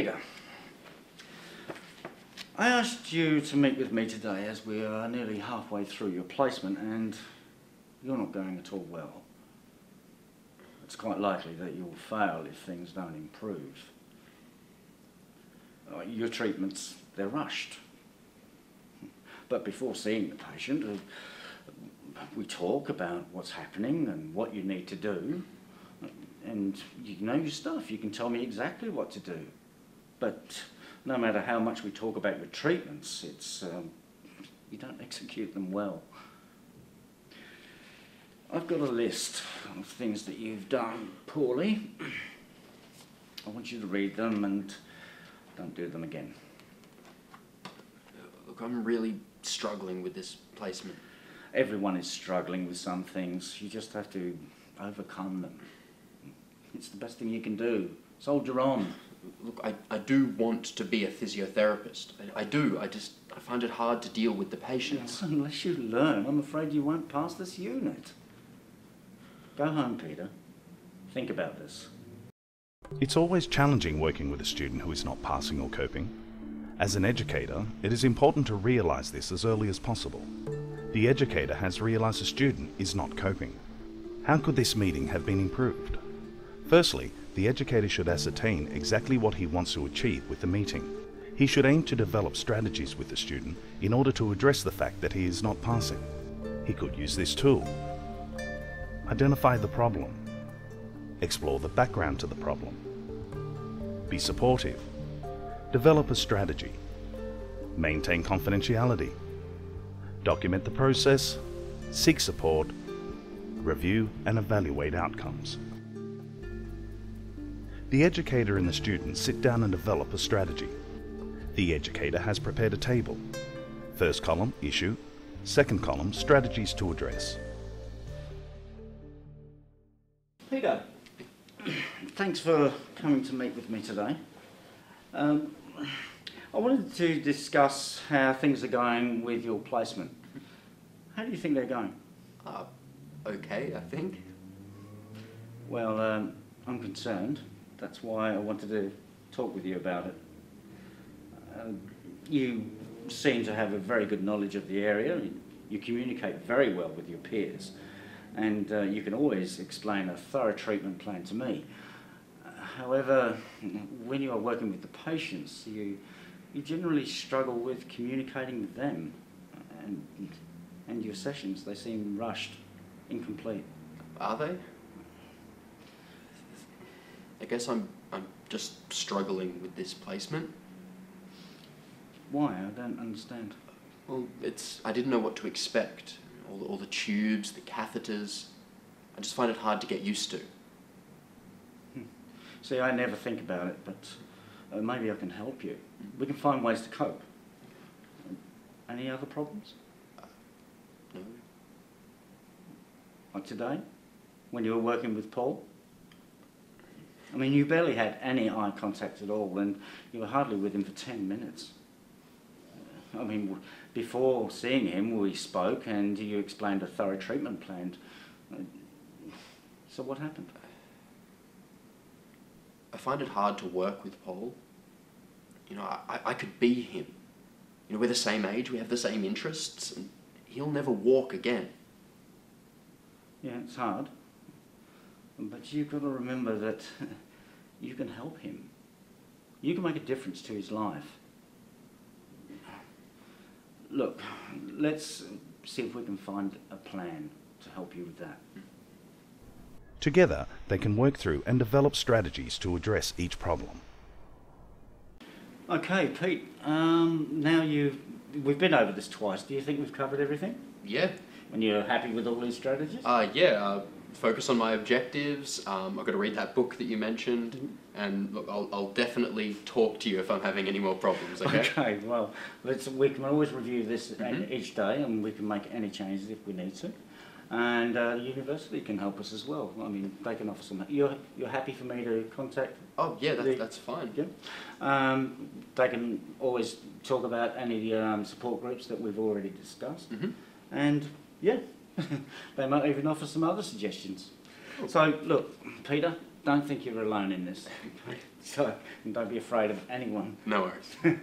Peter, I asked you to meet with me today as we are nearly halfway through your placement and you're not going at all well. It's quite likely that you'll fail if things don't improve. Your treatments, they're rushed. But before seeing the patient, we talk about what's happening and what you need to do. And you know your stuff, you can tell me exactly what to do. But no matter how much we talk about your treatments, you don't execute them well. I've got a list of things that you've done poorly. I want you to read them and don't do them again. Look, I'm really struggling with this placement. Everyone is struggling with some things. You just have to overcome them. It's the best thing you can do. Soldier on. Look, I do want to be a physiotherapist. I do. I find it hard to deal with the patients. Yes, unless you learn, I'm afraid you won't pass this unit. Go home, Peter. Think about this. It's always challenging working with a student who is not passing or coping. As an educator, it is important to realise this as early as possible. The educator has realised a student is not coping. How could this meeting have been improved? Firstly, the educator should ascertain exactly what he wants to achieve with the meeting. He should aim to develop strategies with the student in order to address the fact that he is not passing. He could use this tool. Identify the problem. Explore the background to the problem. Be supportive. Develop a strategy. Maintain confidentiality. Document the process. Seek support. Review and evaluate outcomes. The educator and the student sit down and develop a strategy. The educator has prepared a table. First column, issue. Second column, strategies to address. Peter, thanks for coming to meet with me today. I wanted to discuss how things are going with your placement. How do you think they're going? Okay, I think. Well, I'm concerned. That's why I wanted to talk with you about it. You seem to have a very good knowledge of the area. You communicate very well with your peers. And you can always explain a thorough treatment plan to me. However, when you are working with the patients, you generally struggle with communicating with them. And your sessions, they seem rushed, incomplete. Are they? I guess I'm just struggling with this placement. Why? I don't understand. Well, I didn't know what to expect. All the tubes, the catheters. I just find it hard to get used to. See, I never think about it, but maybe I can help you. We can find ways to cope. Any other problems? No. Like today, when you were working with Paul? I mean, you barely had any eye contact at all, and you were hardly with him for 10 minutes. I mean, before seeing him, we spoke, and you explained a thorough treatment plan. So what happened? I find it hard to work with Paul. You know, I could be him. You know, we're the same age, we have the same interests, and he'll never walk again. Yeah, it's hard. But you've got to remember that you can help him. You can make a difference to his life. Look, let's see if we can find a plan to help you with that. Together, they can work through and develop strategies to address each problem. Okay, Pete, now we've been over this twice. Do you think we've covered everything? Yeah. And you're happy with all these strategies? Yeah. Focus on my objectives. I've got to read that book that you mentioned, and look, I'll definitely talk to you if I'm having any more problems. Okay. Okay. Well, we can always review this each day, and we can make any changes if we need to. And the university can help us as well. I mean, they can offer some. You're happy for me to contact? Oh yeah, that's fine. Yeah. They can always talk about any support groups that we've already discussed, and yeah. They might even offer some other suggestions. So, look, Peter, don't think you're alone in this. So, and don't be afraid of anyone. No worries.